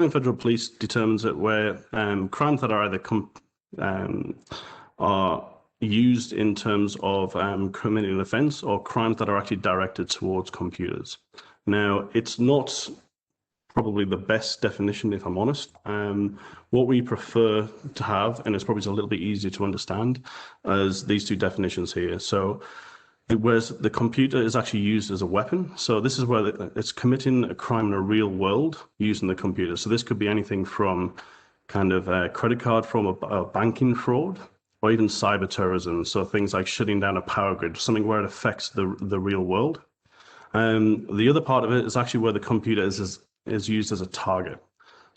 Federal Police determines it where crimes that are either are used in terms of committing an offence or crimes that are actually directed towards computers. Now, it's not probably the best definition, if I'm honest. What we prefer to have, and it's probably a little bit easier to understand, is these two definitions here. So, whereas the computer is actually used as a weapon. So this is where it's committing a crime in a real world using the computer. So this could be anything from kind of a credit card fraud, a banking fraud, or even cyber terrorism. So things like shutting down a power grid, something where it affects the real world. The other part of it is actually where the computer is used as a target.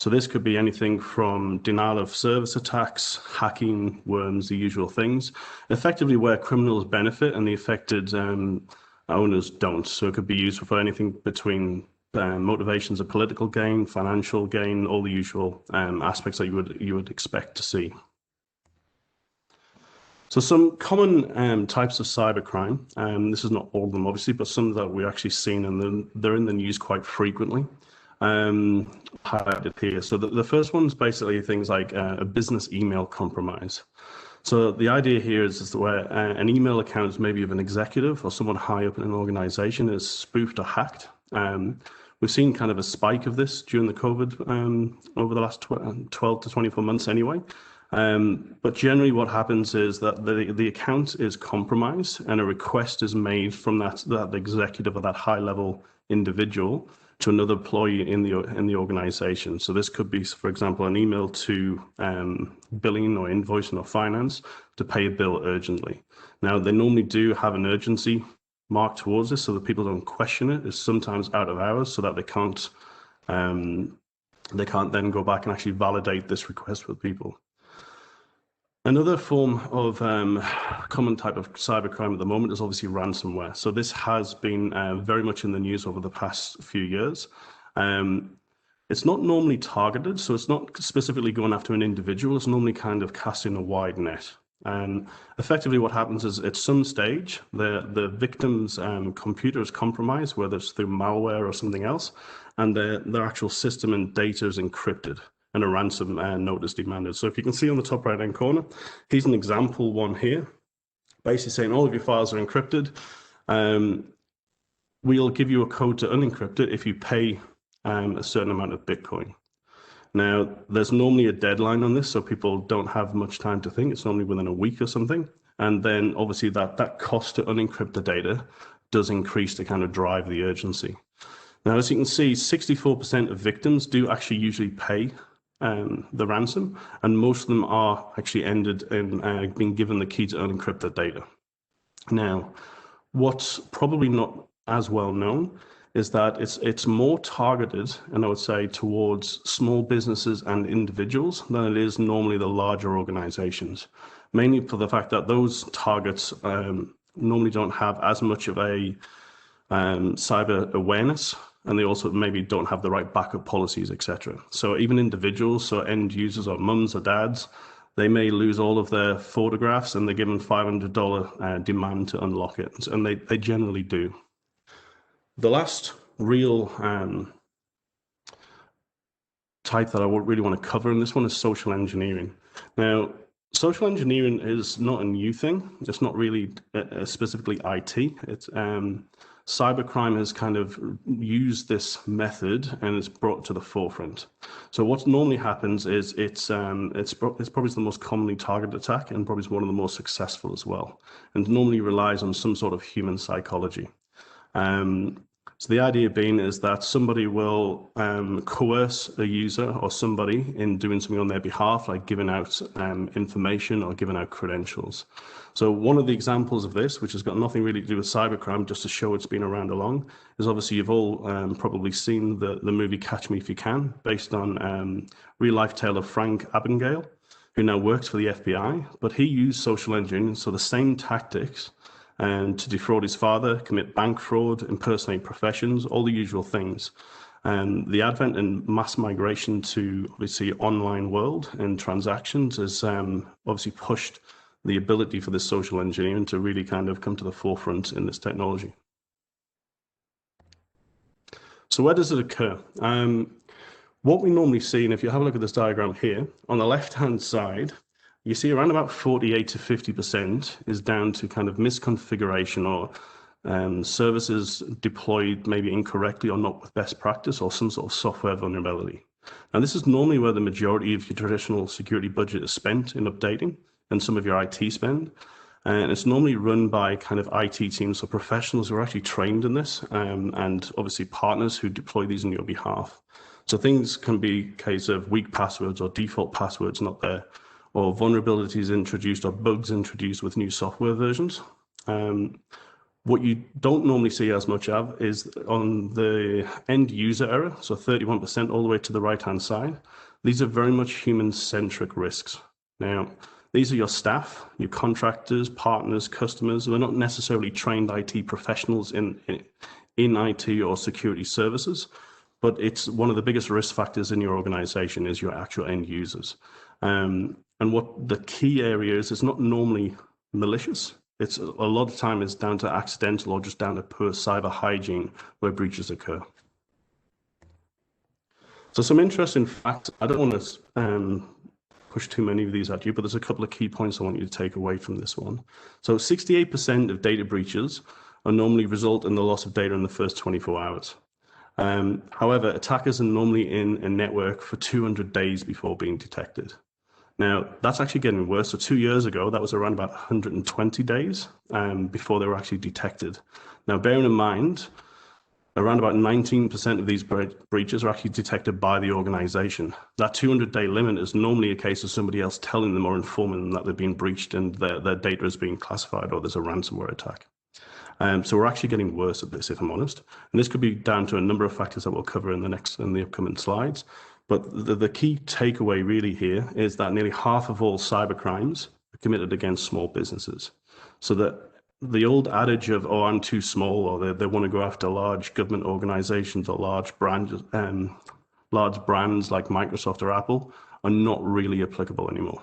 So this could be anything from denial of service attacks, hacking, worms, the usual things, effectively where criminals benefit and the affected owners don't. So it could be used for anything between motivations of political gain, financial gain, all the usual aspects that you would expect to see. So some common types of cybercrime, this is not all of them obviously, but some that we've actually seen, and they're in the news quite frequently. Highlighted here. So the first one's basically things like a business email compromise. So the idea here is where an email account maybe of an executive or someone high up in an organization is spoofed or hacked. We've seen kind of a spike of this during the COVID over the last 12 to 24 months anyway. But generally what happens is that the account is compromised and a request is made from that executive or that high level individual to another employee in the organization. So this could be, for example, an email to billing or invoicing or finance to pay a bill urgently. Now, they normally do have an urgency mark towards this so that people don't question it. It's sometimes out of hours so that they can't then go back and actually validate this request with people. Another form of common type of cybercrime at the moment is obviously ransomware. So this has been very much in the news over the past few years. It's not normally targeted, so it's not specifically going after an individual. It's normally kind of casting a wide net. Effectively what happens is at some stage, the victim's computer is compromised, whether it's through malware or something else, and their actual system and data is encrypted and a ransom note is demanded. So if you can see on the top right hand corner, here's an example one here, basically saying all of your files are encrypted. We'll give you a code to unencrypt it if you pay a certain amount of Bitcoin. Now, there's normally a deadline on this, so people don't have much time to think. It's normally within a week or something. And then obviously that cost to unencrypt the data does increase to kind of drive the urgency. Now, as you can see, 64% of victims do actually usually pay the ransom, and most of them are actually ended in being given the key to unencrypt the data. Now, what's probably not as well known is that it's more targeted, and I would say towards small businesses and individuals than it is normally the larger organizations, mainly for the fact that those targets normally don't have as much of a cyber awareness, and they also maybe don't have the right backup policies, etc. So even individuals, so end users or mums or dads, they may lose all of their photographs and they're given $500 demand to unlock it, and they generally do. The last real type that I really want to cover in this one is social engineering. Now, social engineering is not a new thing. It's not really specifically IT. It's cybercrime has kind of used this method and it's brought to the forefront. So what normally happens is it's probably the most commonly targeted attack and probably one of the more successful as well, and normally relies on some sort of human psychology. So the idea being is that somebody will coerce a user or somebody in doing something on their behalf, like giving out information or giving out credentials. So one of the examples of this, which has got nothing really to do with cybercrime, just to show it's been around along, is obviously you've all probably seen the movie Catch Me If You Can, based on real life tale of Frank Abagnale, who now works for the FBI, but he used social engineering, so the same tactics, to defraud his father, commit bank fraud, impersonate professions, all the usual things. The advent and mass migration to obviously online world and transactions has obviously pushed the ability for this social engineering to really kind of come to the forefront in this technology. So where does it occur? What we normally see, and if you have a look at this diagram here, on the left-hand side, you see around about 48 to 50% is down to kind of misconfiguration or services deployed maybe incorrectly or not with best practice or some sort of software vulnerability. Now, this is normally where the majority of your traditional security budget is spent in updating and some of your IT spend. And it's normally run by kind of IT teams or professionals who are actually trained in this, and obviously partners who deploy these on your behalf. So things can be a case of weak passwords or default passwords not there, or vulnerabilities introduced or bugs introduced with new software versions. What you don't normally see as much of is on the end user error, so 31% all the way to the right-hand side. These are very much human-centric risks. Now, these are your staff, your contractors, partners, customers. They're not necessarily trained IT professionals in IT or security services, but it's one of the biggest risk factors in your organization is your actual end users. And what the key area is, it's not normally malicious. It's a lot of time is down to accidental or just down to poor cyber hygiene where breaches occur. So some interesting facts. I don't want to push too many of these at you, but there's a couple of key points I want you to take away from this one. So 68% of data breaches are normally result in the loss of data in the first 24 hours. However, attackers are normally in a network for 200 days before being detected. Now, that's actually getting worse. So 2 years ago, that was around about 120 days before they were actually detected. Now, bearing in mind, around about 19% of these breaches are actually detected by the organization. That 200-day limit is normally a case of somebody else telling them or informing them that they've been breached and their data is being classified or there's a ransomware attack. So we're actually getting worse at this, if I'm honest. And this could be down to a number of factors that we'll cover in the upcoming slides. But the key takeaway really here is that nearly half of all cyber crimes are committed against small businesses. So that the old adage of, oh, I'm too small, or they want to go after large government organizations or large brands like Microsoft or Apple are not really applicable anymore.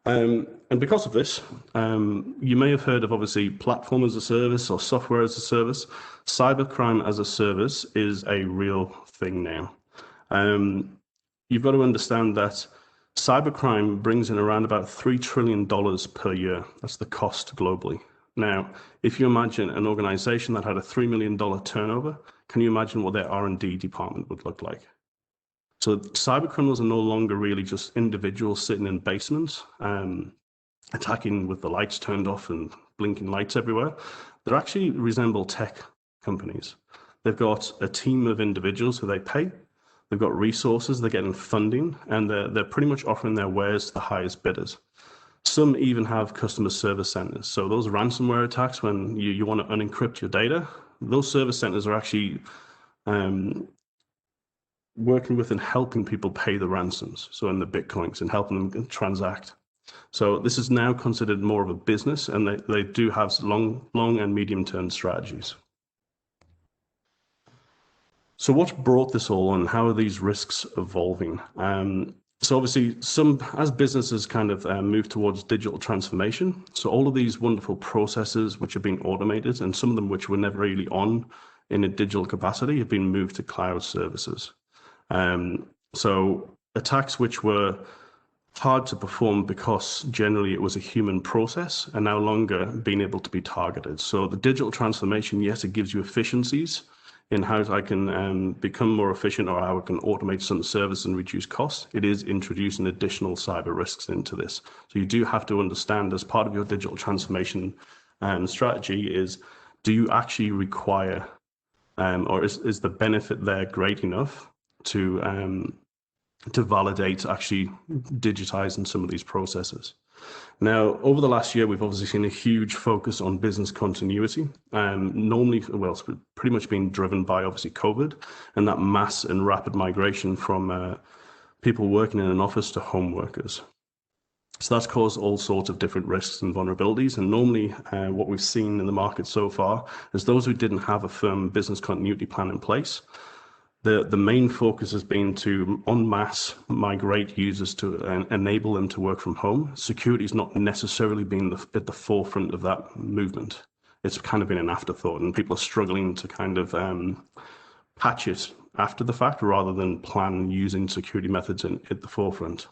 And because of this, you may have heard of obviously platform as a service or software as a service. Cybercrime as a service is a real thing now. You've got to understand that cybercrime brings in around about $3 trillion per year. That's the cost globally. Now, if you imagine an organization that had a $3 million turnover, can you imagine what their R&D department would look like? So cyber criminals are no longer really just individuals sitting in basements, attacking with the lights turned off and blinking lights everywhere. They actually resemble tech companies. They've got a team of individuals who they pay. They've got resources, they're getting funding, and they're pretty much offering their wares to the highest bidders. Some even have customer service centers. So those ransomware attacks, when you want to unencrypt your data, those service centers are actually working with and helping people pay the ransoms, so in the Bitcoins, and helping them transact. So this is now considered more of a business, and they do have long and medium-term strategies. So what's brought this all on? How are these risks evolving? So obviously, as businesses kind of move towards digital transformation, so all of these wonderful processes which are being automated, and some of them which were never really on in a digital capacity, have been moved to cloud services. So attacks which were hard to perform because generally it was a human process are no longer being able to be targeted. So the digital transformation, yes, it gives you efficiencies in how I can become more efficient or how I can automate some service and reduce costs. It is introducing additional cyber risks into this. So you do have to understand as part of your digital transformation strategy is, do you actually require or is the benefit there great enough to validate actually digitizing some of these processes? Now, over the last year, we've obviously seen a huge focus on business continuity. Normally, well, it's pretty much been driven by obviously COVID and that mass and rapid migration from people working in an office to home workers. So that's caused all sorts of different risks and vulnerabilities. And normally what we've seen in the market so far is those who didn't have a firm business continuity plan in place, the main focus has been to en masse migrate users to enable them to work from home. Security has not necessarily been at the forefront of that movement. It's kind of been an afterthought, and people are struggling to kind of patch it after the fact rather than plan using security methods at the forefront.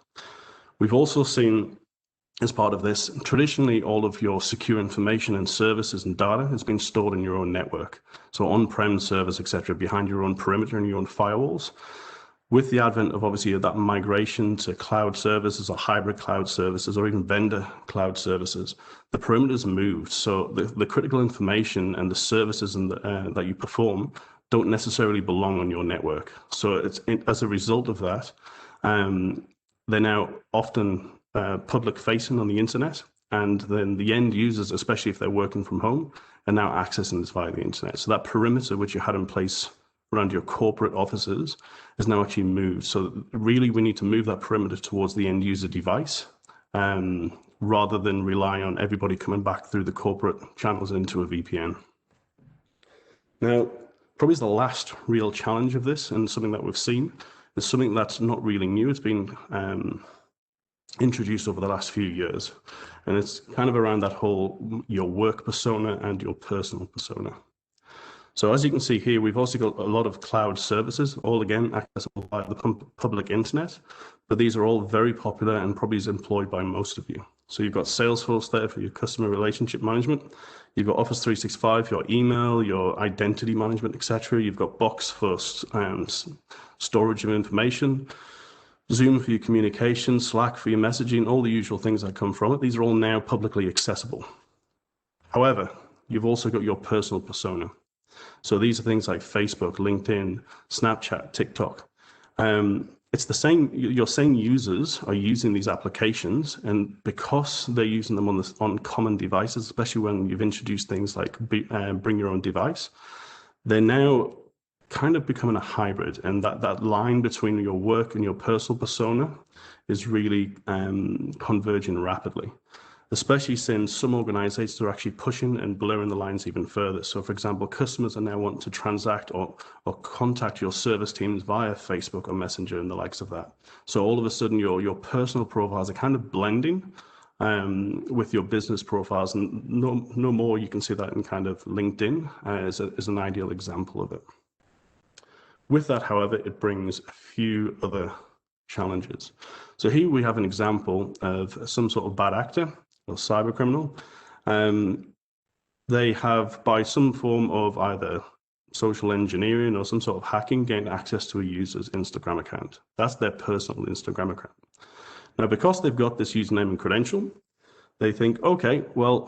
We've also seen, as part of this, traditionally all of your secure information and services and data has been stored in your own network. So on-prem servers, etc., behind your own perimeter and your own firewalls. With the advent of obviously that migration to cloud services or hybrid cloud services or even vendor cloud services, the perimeters moved. So the critical information and the services that you perform don't necessarily belong on your network. So as a result of that, they're now often public facing on the internet, and then the end users, especially if they're working from home, are now accessing this via the internet. So that perimeter which you had in place around your corporate offices is now actually moved. So really we need to move that perimeter towards the end user device rather than rely on everybody coming back through the corporate channels into a VPN. Now, probably the last real challenge of this, and something that we've seen, is something that's not really new. It's been introduced over the last few years, and it's kind of around that whole your work persona and your personal persona. So as you can see here, we've also got a lot of cloud services, all again accessible by the public internet, but these are all very popular and probably is employed by most of you. So you've got Salesforce there for your customer relationship management. You've got Office 365, your email, your identity management, etc. You've got Box for storage of information, Zoom for your communication, Slack for your messaging, all the usual things that come from it. These are all now publicly accessible. However, you've also got your personal persona. So these are things like Facebook, LinkedIn, Snapchat, TikTok. It's the same, your same users are using these applications, and because they're using them on common devices, especially when you've introduced things like bring your own device, they're now kind of becoming a hybrid, and that line between your work and your personal persona is really converging rapidly, especially since some organizations are actually pushing and blurring the lines even further. So for example, customers are now wanting to transact or contact your service teams via Facebook or Messenger and the likes of that. So all of a sudden your personal profiles are kind of blending with your business profiles, and no more. You can see that in kind of LinkedIn as an ideal example of it. With that, however, it brings a few other challenges. So here we have an example of some sort of bad actor or cyber criminal. They have, by some form of either social engineering or some sort of hacking, gained access to a user's Instagram account. That's their personal Instagram account. Now, because they've got this username and credential, they think, okay, well,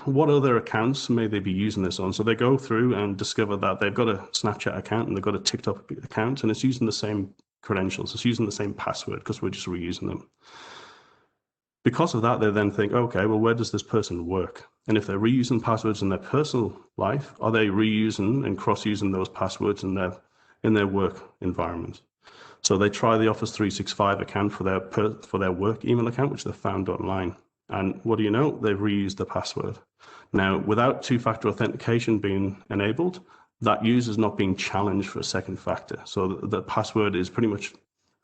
what other accounts may they be using this on? So they go through and discover that they've got a Snapchat account and they've got a TikTok account, and it's using the same credentials, it's using the same password because we're just reusing them. Because of that, they then think, okay, well, where does this person work? And if they're reusing passwords in their personal life, are they reusing and cross-using those passwords in their work environment? So they try the Office 365 account for their work email account, which they found online. And what do you know? They've reused the password. Now, without two-factor authentication being enabled, that user is not being challenged for a second factor. So the password is pretty much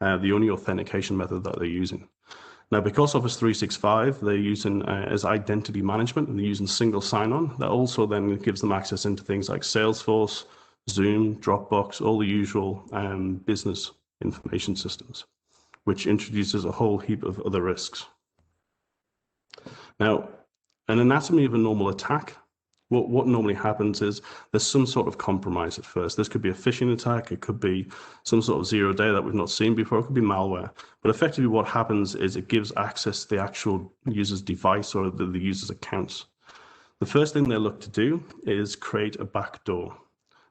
the only authentication method that they're using. Now, because Office 365, they're using as identity management, and they're using single sign-on, that also then gives them access into things like Salesforce, Zoom, Dropbox, all the usual business information systems, which introduces a whole heap of other risks. Now, an anatomy of a normal attack, what normally happens is there's some sort of compromise at first. This could be a phishing attack, it could be some sort of zero-day that we've not seen before, it could be malware. But effectively what happens is it gives access to the actual user's device or the user's accounts. The first thing they look to do is create a backdoor.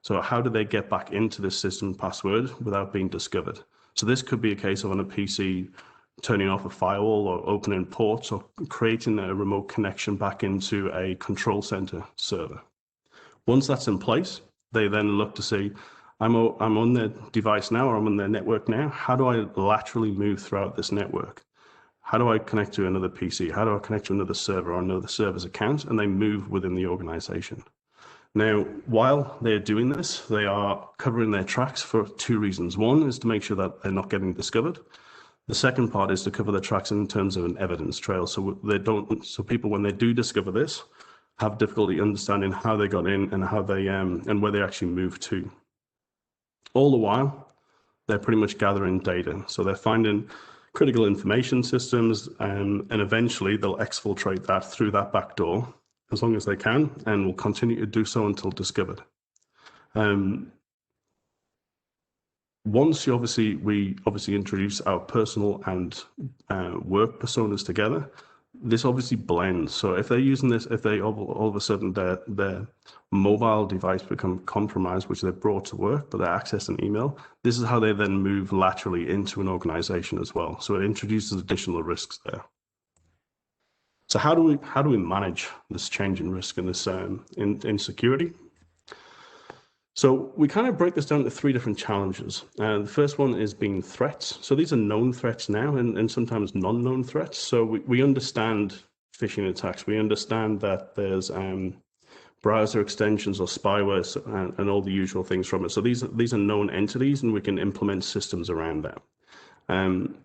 So how do they get back into this system password without being discovered? So this could be a case of on a PC turning off a firewall or opening ports or creating a remote connection back into a control center server. Once that's in place, they then look to see, I'm on their device now, or I'm on their network now. How do I laterally move throughout this network? How do I connect to another PC? How do I connect to another server or another server's account? And they move within the organization. Now, while they're doing this, they are covering their tracks for two reasons. One is to make sure that they're not getting discovered. The second part is to cover their tracks in terms of an evidence trail, so people, when they do discover this, have difficulty understanding how they got in and how they and where they actually moved to. All the while, they're pretty much gathering data. So they're finding critical information systems, and eventually they'll exfiltrate that through that back door as long as they can, and will continue to do so until discovered. Once we obviously introduce our personal and work personas together, this obviously blends. So if they're using this, if they all of a sudden their mobile device become compromised, which they're brought to work, but they're accessing email, this is how they then move laterally into an organization as well. So it introduces additional risks there. So how do we manage this change in risk and this in security? So we kind of break this down to three different challenges. The first one is being threats. So these are known threats now and sometimes non-known threats. So we understand phishing attacks. We understand that there's browser extensions or spyware and all the usual things from it. So these are known entities, and we can implement systems around that.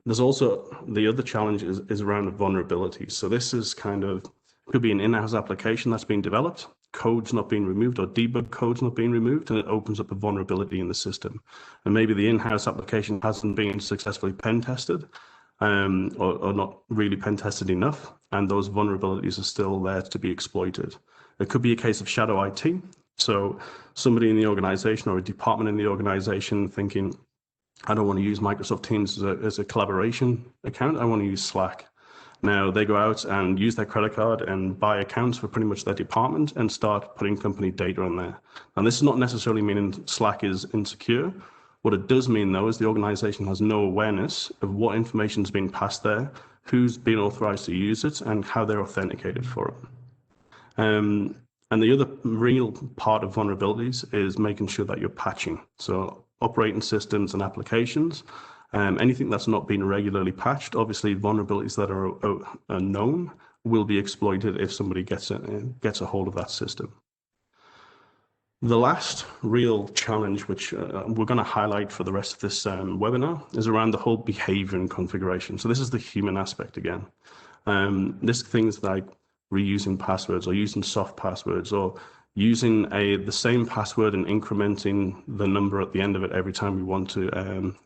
There's also the other challenge is around vulnerabilities. So this is could be an in-house application that's being developed, code's not being removed, or debug code's not being removed, and it opens up a vulnerability in the system. And maybe the in-house application hasn't been successfully pen tested, or not really pen tested enough, and those vulnerabilities are still there to be exploited. It could be a case of shadow IT. So somebody in the organization or a department in the organization thinking, I don't want to use Microsoft Teams as a collaboration account, I want to use Slack. Now they go out and use their credit card and buy accounts for pretty much their department and start putting company data on there. And this is not necessarily meaning Slack is insecure. What it does mean though is the organization has no awareness of what information is being passed there, who's been authorized to use it, and how they're authenticated for it. And the other real part of vulnerabilities is making sure that you're patching. So operating systems and applications, anything that's not been regularly patched, obviously vulnerabilities that are known will be exploited if somebody gets a hold of that system. The last real challenge, which we're going to highlight for the rest of this webinar, is around the whole behavior and configuration. So this is the human aspect again. This things like reusing passwords or using soft passwords or using the same password and incrementing the number at the end of it every time we want to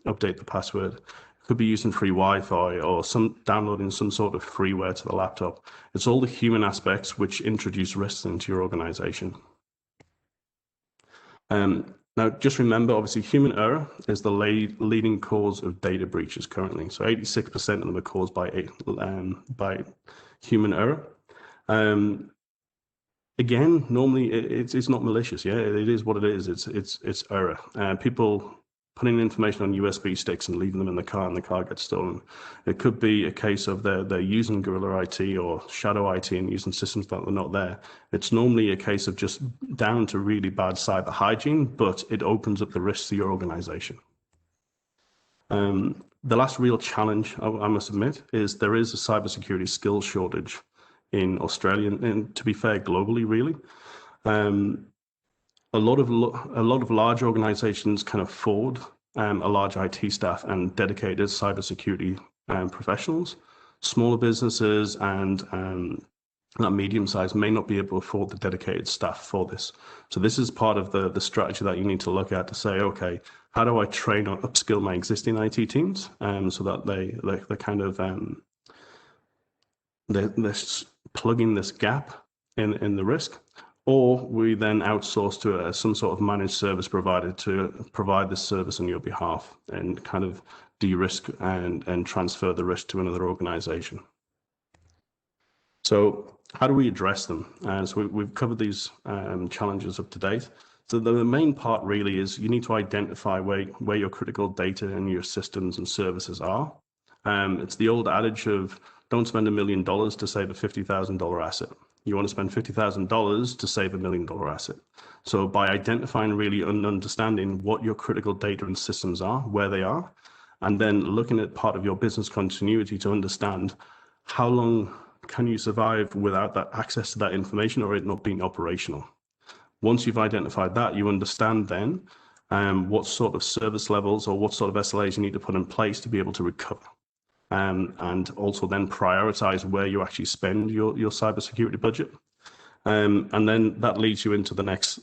update the password. It could be using free Wi-Fi or downloading some sort of freeware to the laptop. It's all the human aspects which introduce risks into your organization. Now, just remember, obviously, human error is the leading cause of data breaches currently. So 86% of them are caused by human error. Again, normally it's not malicious. Yeah, it is what it is. It's error. People putting information on USB sticks and leaving them in the car, and the car gets stolen. It could be a case of they're using guerrilla IT or shadow IT and using systems that are not there. It's normally a case of just down to really bad cyber hygiene, but it opens up the risks to your organization. The last real challenge, I must admit, is there is a cybersecurity skills shortage in Australia, and to be fair, globally, really. A lot of large organizations can afford a large IT staff and dedicated cybersecurity professionals. Smaller businesses and medium size may not be able to afford the dedicated staff for this. So this is part of the strategy that you need to look at to say, okay, how do I train or upskill my existing IT teams so that they're kind of they're plugging this gap in the risk, or we then outsource to some sort of managed service provider to provide this service on your behalf and kind of de-risk and transfer the risk to another organization. So how do we address them? So we've covered these challenges up to date. So the main part really is you need to identify where your critical data and your systems and services are. It's the old adage of don't spend $1 million to save a $50,000 asset. You want to spend $50,000 to save $1 million asset. So by identifying really and understanding what your critical data and systems are, where they are, and then looking at part of your business continuity to understand how long can you survive without that access to that information or it not being operational. Once you've identified that, you understand then what sort of service levels or what sort of SLAs you need to put in place to be able to recover. And also then prioritize where you actually spend your cybersecurity budget. And then that leads you into the next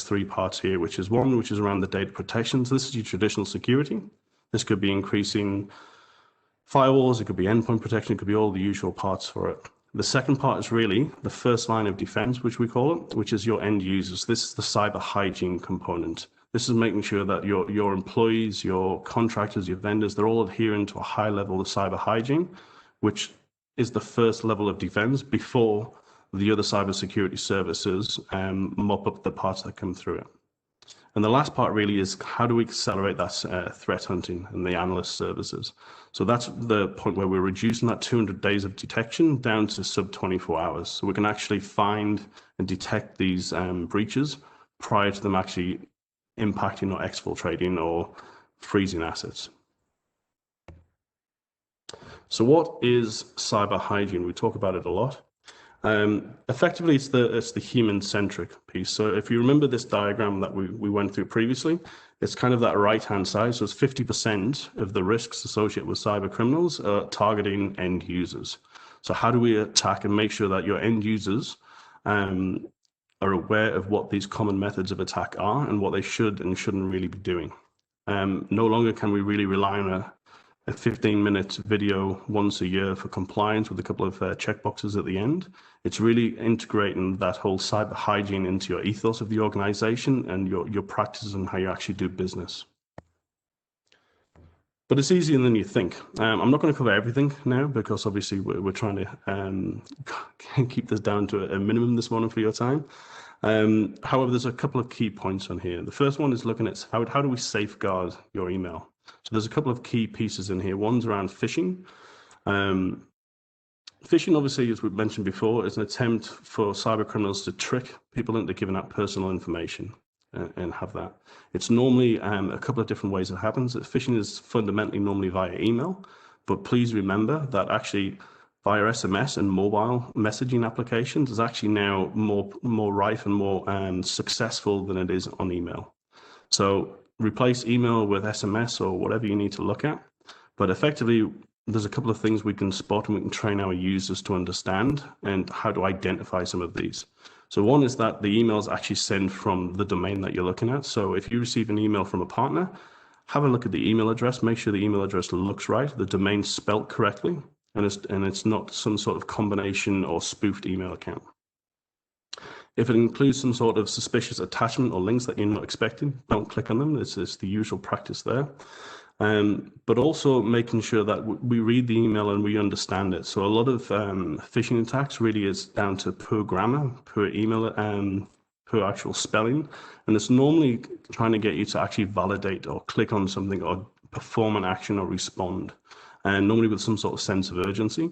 three parts here, which is one, which is around the data protection. So this is your traditional security. This could be increasing firewalls, it could be endpoint protection, it could be all the usual parts for it. The second part is really the first line of defense, which we call it, which is your end users. This is the cyber hygiene component. This is making sure that your employees, your contractors, your vendors, they're all adhering to a high level of cyber hygiene, which is the first level of defense before the other cybersecurity services mop up the parts that come through it. And the last part really is how do we accelerate that threat hunting and the analyst services. So that's the point where we're reducing that 200 days of detection down to sub 24 hours. So we can actually find and detect these breaches prior to them actually impacting or exfiltrating or freezing assets. So what is cyber hygiene? We talk about it a lot. Effectively, it's the human-centric piece. So if you remember this diagram that we went through previously, it's kind of that right-hand side. So it's 50% of the risks associated with cyber criminals are targeting end users. So how do we attack and make sure that your end users are aware of what these common methods of attack are and what they should and shouldn't really be doing? No longer can we really rely on a 15-minute video once a year for compliance with a couple of checkboxes at the end. It's really integrating that whole cyber hygiene into your ethos of the organization and your practices and how you actually do business. But it's easier than you think. I'm not going to cover everything now because obviously we're trying to keep this down to a minimum this morning for your time. However, there's a couple of key points on here. The first one is looking at how do we safeguard your email? So there's a couple of key pieces in here. One's around phishing. Phishing, obviously, as we've mentioned before, is an attempt for cyber criminals to trick people into giving out personal information and have that. It's normally a couple of different ways it happens. Phishing is fundamentally normally via email, but please remember that actually via SMS and mobile messaging applications is actually now more rife and more successful than it is on email. So replace email with SMS or whatever you need to look at. But effectively, there's a couple of things we can spot and we can train our users to understand and how to identify some of these. So one is that the emails actually send from the domain that you're looking at. So if you receive an email from a partner, have a look at the email address, make sure the email address looks right, the domain's spelt correctly, and it's not some sort of combination or spoofed email account. If it includes some sort of suspicious attachment or links that you're not expecting, don't click on them. It's the usual practice there. But also making sure that we read the email and we understand it. So a lot of phishing attacks really is down to poor grammar, poor email, poor actual spelling. And it's normally trying to get you to actually validate or click on something or perform an action or respond. And normally with some sort of sense of urgency.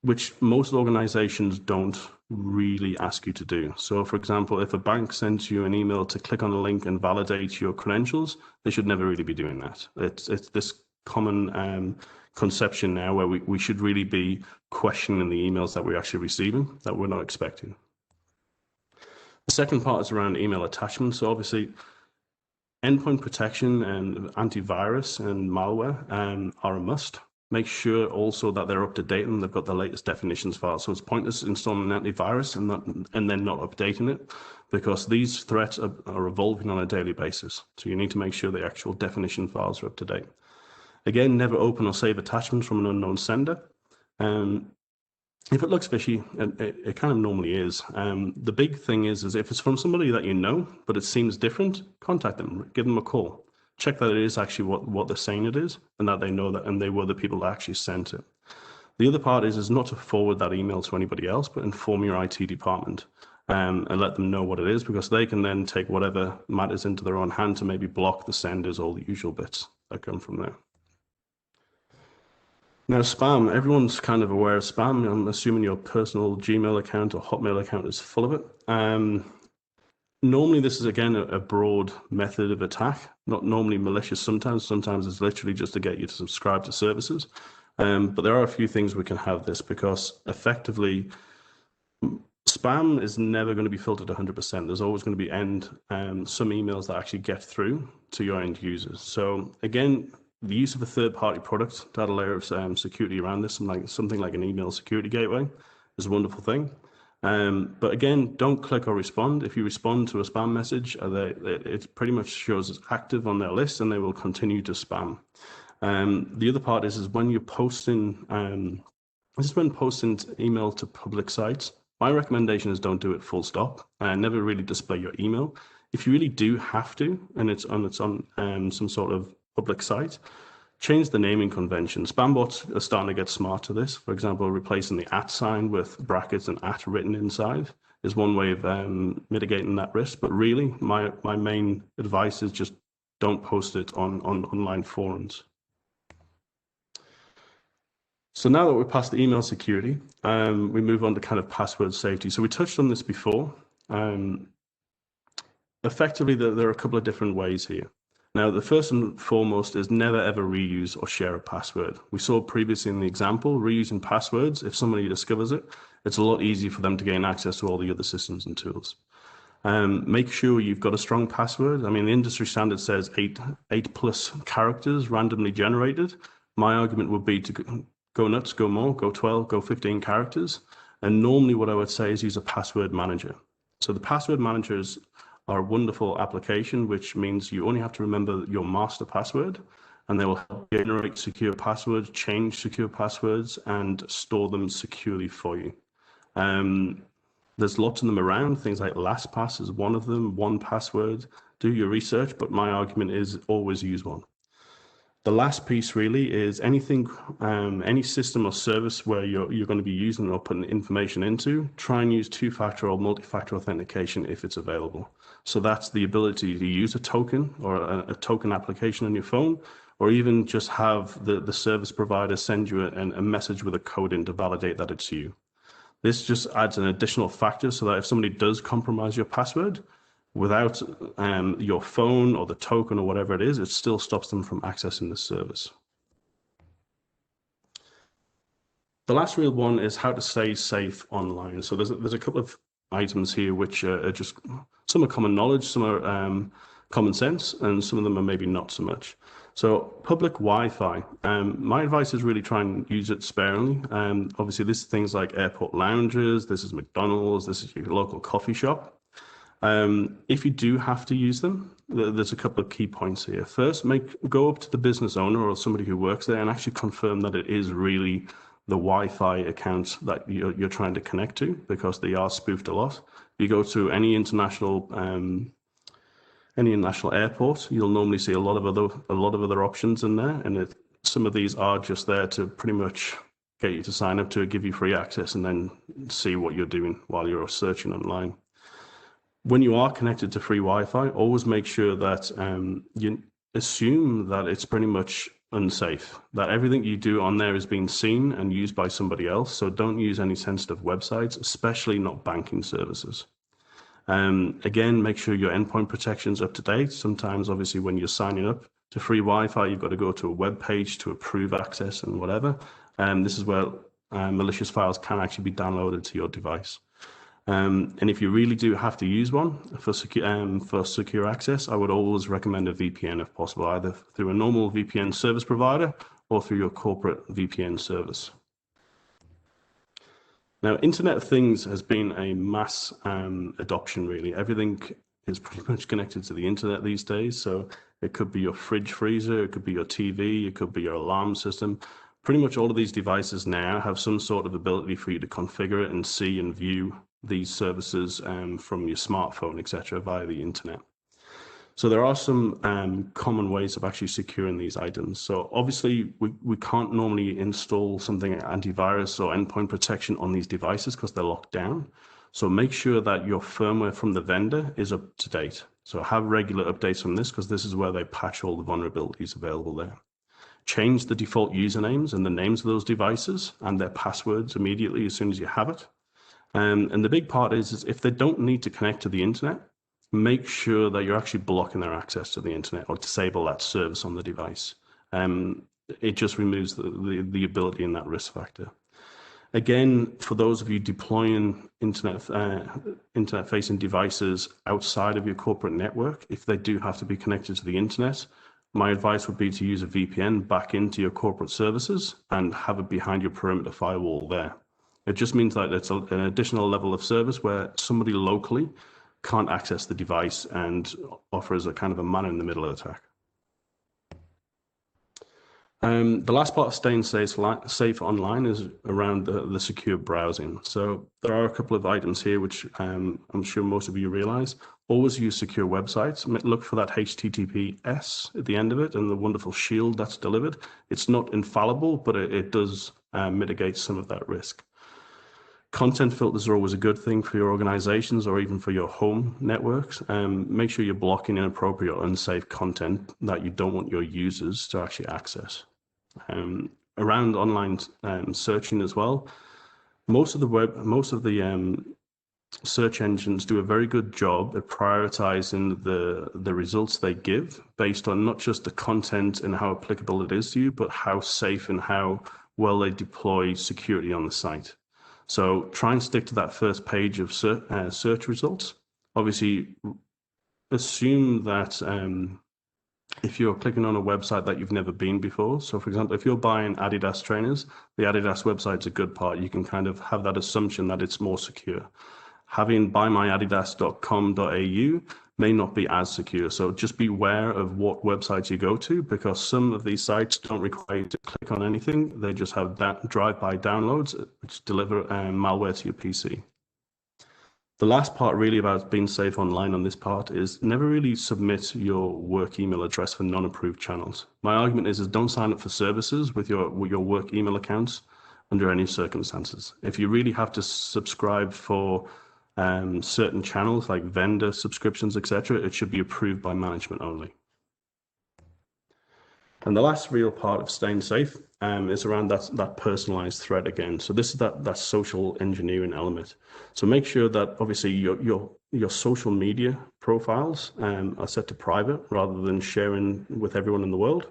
Which most organizations don't really ask you to do. So for example, if a bank sends you an email to click on a link and validate your credentials, they should never really be doing that. It's this common conception now where we should really be questioning the emails that we're actually receiving that we're not expecting. The second part is around email attachments. So obviously, endpoint protection and antivirus and malware are a must. Make sure also that they're up to date and they've got the latest definitions file. So it's pointless installing an antivirus and then not updating it, because these threats are evolving on a daily basis. So you need to make sure the actual definition files are up to date. Again, never open or save attachments from an unknown sender. If it looks fishy, it kind of normally is. The big thing is if it's from somebody that you know, but it seems different, contact them, give them a call. Check that it is actually what they're saying it is, and that they know that, and they were the people that actually sent it. The other part is not to forward that email to anybody else, but inform your IT department and let them know what it is, because they can then take whatever matters into their own hand to maybe block the senders, all the usual bits that come from there. Now, spam, everyone's kind of aware of spam. I'm assuming your personal Gmail account or Hotmail account is full of it. Normally, this is, again, a broad method of attack, not normally malicious sometimes. Sometimes it's literally just to get you to subscribe to services. But there are a few things we can have this, because effectively, spam is never going to be filtered 100%. There's always going to be some emails that actually get through to your end users. So again, the use of a third-party product to add a layer of security around this, something like an email security gateway, is a wonderful thing. But again, don't click or respond. If you respond to a spam message, it pretty much shows as active on their list, and they will continue to spam. The other part is when you're posting, this is when posting email to public sites. My recommendation is don't do it full stop. Never really display your email. If you really do have to, and it's on some sort of public site, change the naming convention. Spam bots are starting to get smart to this. For example, replacing the @ sign with brackets and @ written inside is one way of mitigating that risk. But really, my main advice is just don't post it on online forums. So now that we're past the email security, we move on to kind of password safety. So we touched on this before. Effectively, there are a couple of different ways here. Now, the first and foremost is never ever reuse or share a password. We saw previously in the example, reusing passwords, if somebody discovers it, it's a lot easier for them to gain access to all the other systems and tools. Make sure you've got a strong password. I mean, the industry standard says 8+ characters randomly generated. My argument would be to go nuts, go more, go 12, go 15 characters. And normally what I would say is use a password manager. So the password managers are a wonderful application, which means you only have to remember your master password, and they will help generate secure passwords, change secure passwords, and store them securely for you. There's lots of them around. Things like LastPass is one of them, 1Password. Do your research, but my argument is always use one. The last piece really is anything, any system or service where you're going to be using or putting information into, try and use two-factor or multi-factor authentication if it's available. So that's the ability to use a token or a token application on your phone, or even just have the service provider send you a message with a code in to validate that it's you. This just adds an additional factor so that if somebody does compromise your password, without your phone or the token or whatever it is, it still stops them from accessing the service. The last real one is how to stay safe online. So there's a couple of items here which are just, some are common knowledge, some are common sense, and some of them are maybe not so much. So public Wi-Fi, my advice is really try and use it sparingly. Obviously this is things like airport lounges, this is McDonald's, this is your local coffee shop. If you do have to use them, there's a couple of key points here. First, go up to the business owner or somebody who works there and actually confirm that it is really the Wi-Fi account that you're trying to connect to, because they are spoofed a lot. If you go to any international airport, you'll normally see a lot of other options in there, and some of these are just there to pretty much get you to sign up to it, give you free access, and then see what you're doing while you're searching online. When you are connected to free Wi-Fi, always make sure that you assume that it's pretty much unsafe, that everything you do on there is being seen and used by somebody else. So don't use any sensitive websites, especially not banking services. Again, make sure your endpoint protection is up to date. Sometimes, obviously, when you're signing up to free Wi-Fi, you've got to go to a web page to approve access and whatever. This is where malicious files can actually be downloaded to your device. And if you really do have to use one for secure access, I would always recommend a VPN if possible, either through a normal VPN service provider or through your corporate VPN service. Now, Internet of Things has been a mass adoption, really. Everything is pretty much connected to the internet these days. So it could be your fridge freezer, it could be your TV, it could be your alarm system. Pretty much all of these devices now have some sort of ability for you to configure it and see and view these services from your smartphone, etc., via the internet. So there are some common ways of actually securing these items. So obviously we can't normally install something like antivirus or endpoint protection on these devices because they're locked down. So make sure that your firmware from the vendor is up to date. So have regular updates from this, because this is where they patch all the vulnerabilities available there. Change the default usernames and the names of those devices and their passwords immediately as soon as you have it. And the big part is if they don't need to connect to the internet, make sure that you're actually blocking their access to the internet or disable that service on the device. It just removes the ability in that risk factor. Again, for those of you deploying internet-facing devices outside of your corporate network, if they do have to be connected to the internet, my advice would be to use a VPN back into your corporate services and have it behind your perimeter firewall there. It just means that it's an additional level of service where somebody locally can't access the device and offers a kind of a man in the middle attack. The last part of staying safe online is around the secure browsing. So there are a couple of items here which I'm sure most of you realize. Always use secure websites. Look for that HTTPS at the end of it and the wonderful shield that's delivered. It's not infallible, but it does mitigate some of that risk. Content filters are always a good thing for your organizations or even for your home networks. Make sure you're blocking inappropriate or unsafe content that you don't want your users to actually access. Around online searching as well, most of the search engines do a very good job at prioritizing the results they give based on not just the content and how applicable it is to you, but how safe and how well they deploy security on the site. So try and stick to that first page of search results. Obviously, assume that if you're clicking on a website that you've never been before, so for example, if you're buying Adidas trainers, the Adidas website's a good part. You can kind of have that assumption that it's more secure. Having buymyadidas.com.au may not be as secure. So just be aware of what websites you go to, because some of these sites don't require you to click on anything. They just have that drive-by downloads which deliver malware to your PC. The last part really about being safe online on this part is never really submit your work email address for non-approved channels. My argument is don't sign up for services with your work email accounts under any circumstances. If you really have to subscribe for certain channels like vendor subscriptions, etc., it should be approved by management only. And the last real part of staying safe is around that personalized threat again. So this is that social engineering element. So make sure that obviously your social media profiles are set to private rather than sharing with everyone in the world.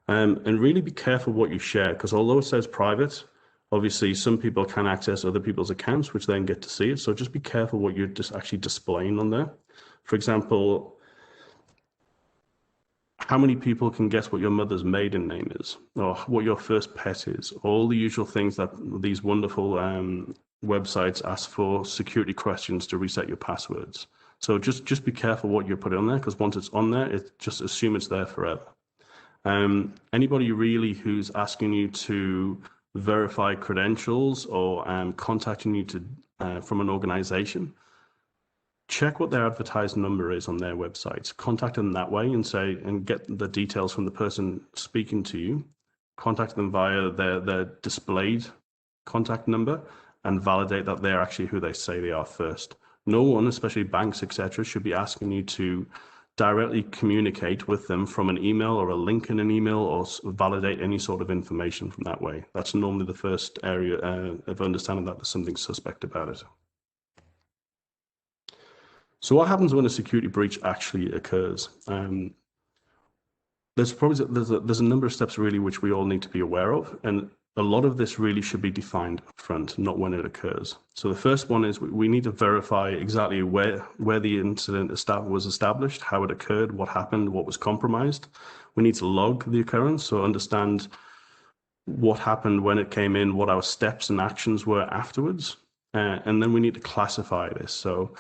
And really be careful what you share, because although it says private, obviously some people can access other people's accounts, which then get to see it. So just be careful what you're just actually displaying on there. For example, how many people can guess what your mother's maiden name is, or what your first pet is? All the usual things that these wonderful websites ask for security questions to reset your passwords. So just be careful what you're putting on there, because once it's on there, just assume it's there forever. Anybody really who's asking you to verify credentials or contacting you from an organization, check what their advertised number is on their websites. Contact them that way and get the details from the person speaking to you. Contact them via their displayed contact number and validate that they're actually who they say they are first. No one, especially banks, etc., should be asking you to directly communicate with them from an email or a link in an email or validate any sort of information from that way. That's normally the first area of understanding that there's something suspect about it. So what happens when a security breach actually occurs? There's a number of steps really which we all need to be aware of, and a lot of this really should be defined up front, not when it occurs. So the first one is we need to verify exactly where the incident was established, how it occurred, what happened, what was compromised. We need to log the occurrence, so understand what happened when it came in, what our steps and actions were afterwards, and then we need to classify this. So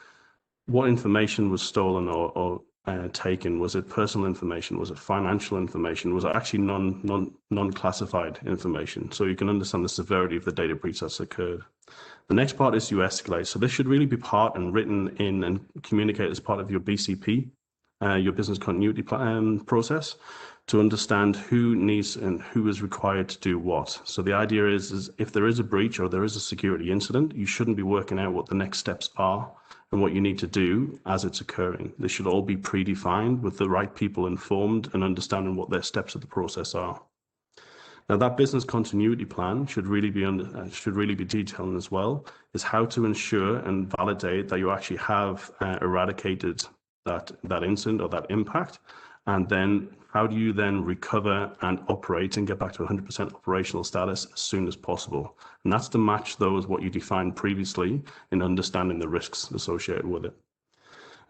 what information was stolen or taken? Was it personal information? Was it financial information? Was it actually non-classified information? So you can understand the severity of the data breach that's occurred. The next part is you escalate. So this should really be part and written in and communicate as part of your BCP, your business continuity process, to understand who needs and who is required to do what. So the idea is if there is a breach or there is a security incident, you shouldn't be working out what the next steps are and what you need to do as it's occurring. They should all be predefined with the right people informed and understanding what their steps of the process are. Now that business continuity plan should really be detailing as well, is how to ensure and validate that you actually have eradicated that incident or that impact, and then how do you then recover and operate and get back to 100% operational status as soon as possible? And that's to match what you defined previously in understanding the risks associated with it.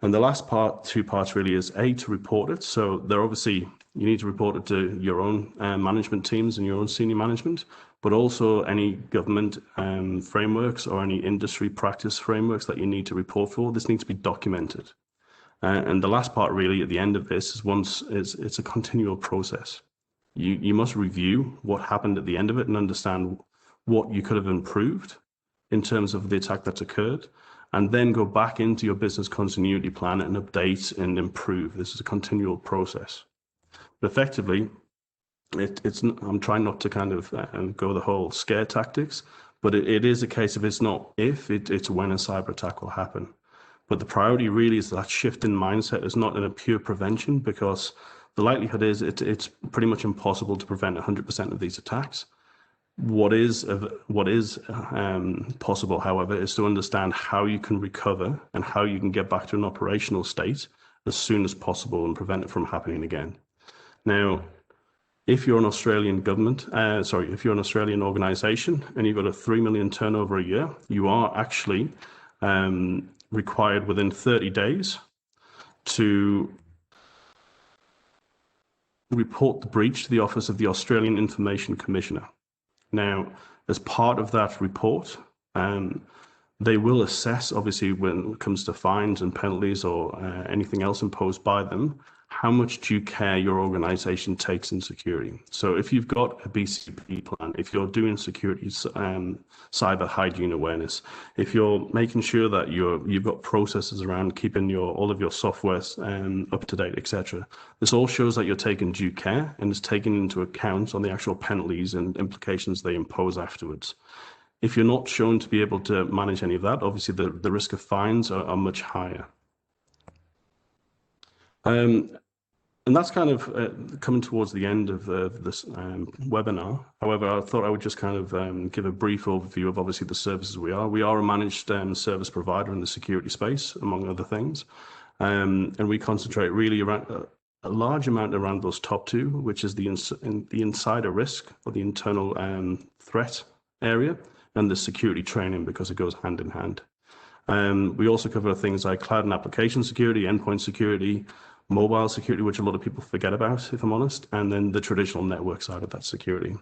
And the last two parts really is A, to report it. So they're obviously, you need to report it to your own management teams and your own senior management, but also any government frameworks or any industry practice frameworks that you need to report for. This needs to be documented. And the last part really at the end of this is it's a continual process. You must review what happened at the end of it and understand what you could have improved in terms of the attack that's occurred, and then go back into your business continuity plan and update and improve. This is a continual process. But effectively, I'm trying not to kind of go the whole scare tactics, but it is a case of it's not if, it's when a cyber attack will happen. But the priority really is that shift in mindset is not in a pure prevention, because the likelihood is it's pretty much impossible to prevent 100% of these attacks. What is possible, however, is to understand how you can recover and how you can get back to an operational state as soon as possible and prevent it from happening again. Now, if you're an Australian if you're an Australian organisation and you've got a 3 million turnover a year, you are actually required within 30 days to report the breach to the Office of the Australian Information Commissioner. Now, as part of that report, they will assess, obviously, when it comes to fines and penalties or anything else imposed by them, how much due care your organization takes in security. So if you've got a BCP plan, if you're doing security, cyber hygiene awareness, if you're making sure that you've got processes around keeping all of your software up to date, etc., this all shows that you're taking due care and is taken into account on the actual penalties and implications they impose afterwards. If you're not shown to be able to manage any of that, obviously the risk of fines are much higher. And that's kind of coming towards the end of this webinar. However, I thought I would just kind of give a brief overview of obviously the services we are. We are a managed service provider in the security space, among other things. And we concentrate really around a large amount around those top two, which is the insider risk or the internal threat area, and the security training, because it goes hand in hand. We also cover things like cloud and application security, endpoint security, mobile security, which a lot of people forget about, if I'm honest, and then the traditional network side of that security.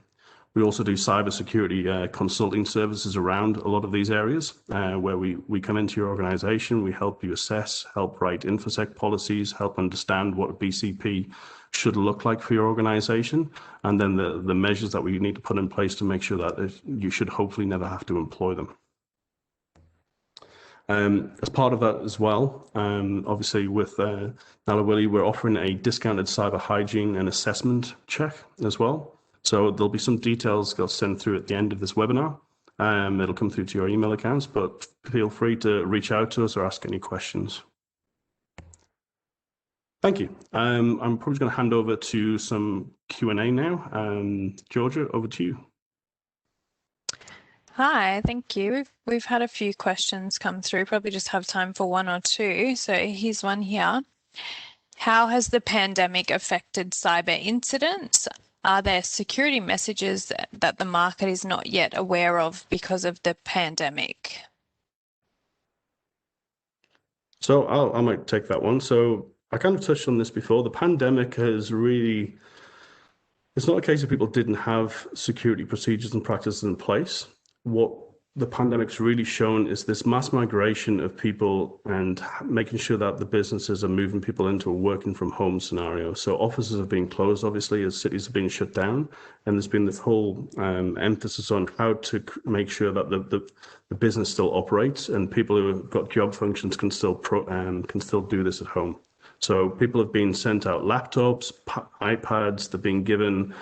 We also do cybersecurity consulting services around a lot of these areas, where we come into your organization, we help you assess, help write InfoSec policies, help understand what BCP should look like for your organization, and then the measures that we need to put in place to make sure that you should hopefully never have to employ them. As part of that as well, obviously with Nallawilli, we're offering a discounted cyber hygiene and assessment check as well. So there'll be some details I'll send through at the end of this webinar. It'll come through to your email accounts, but feel free to reach out to us or ask any questions. Thank you. I'm probably going to hand over to some Q&A now. Georgia, over to you. Hi, thank you. We've had a few questions come through, probably just have time for one or two. So here's one here. How has the pandemic affected cyber incidents? Are there security messages that the market is not yet aware of because of the pandemic? So I might take that one. So I kind of touched on this before. The pandemic has really, it's not a case of people didn't have security procedures and practices in place. What the pandemic's really shown is this mass migration of people and making sure that the businesses are moving people into a working from home scenario. So offices have been closed, obviously, as cities have been shut down. And there's been this whole emphasis on how to make sure that the business still operates and people who have got job functions can still do this at home. So people have been sent out laptops, iPads, they're being given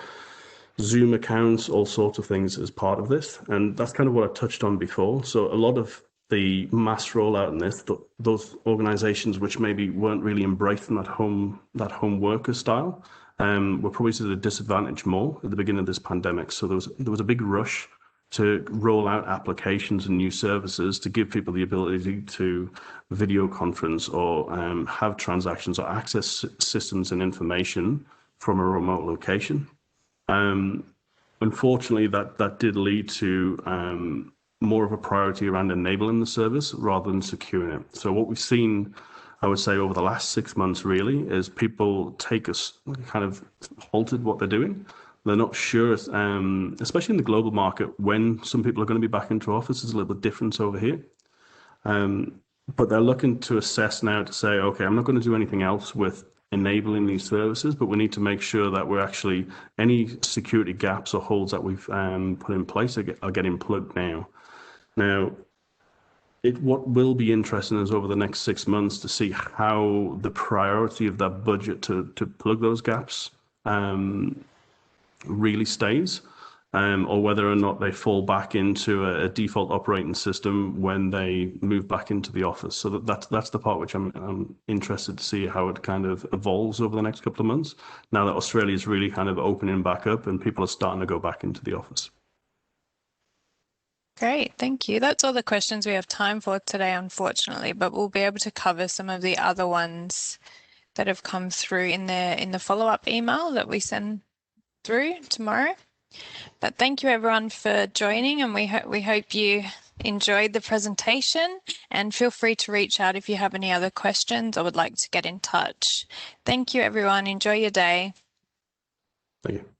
Zoom accounts, all sorts of things as part of this. And that's kind of what I touched on before. So a lot of the mass rollout in this, those organizations which maybe weren't really embracing that home worker style, were probably to the disadvantage more at the beginning of this pandemic. So there was a big rush to roll out applications and new services to give people the ability to video conference or have transactions or access systems and information from a remote location. Unfortunately, that did lead to more of a priority around enabling the service rather than securing it. So what we've seen I would say over the last 6 months really is people take us kind of halted what they're doing. They're not sure, especially in the global market, when some people are going to be back into office is a little bit different over here. But they're looking to assess now to say, okay, I'm not going to do anything else with enabling these services, but we need to make sure that we're actually, any security gaps or holes that we've put in place are getting plugged now. Now, what will be interesting is over the next 6 months to see how the priority of that budget to plug those gaps really stays, or whether or not they fall back into a default operating system when they move back into the office. So that's the part which I'm interested to see how it kind of evolves over the next couple of months, now that Australia is really kind of opening back up and people are starting to go back into the office. Great, thank you. That's all the questions we have time for today, unfortunately, but we'll be able to cover some of the other ones that have come through in the follow-up email that we send through tomorrow. But thank you everyone for joining, and we hope you enjoyed the presentation, and feel free to reach out if you have any other questions or would like to get in touch. Thank you everyone. Enjoy your day. Thank you.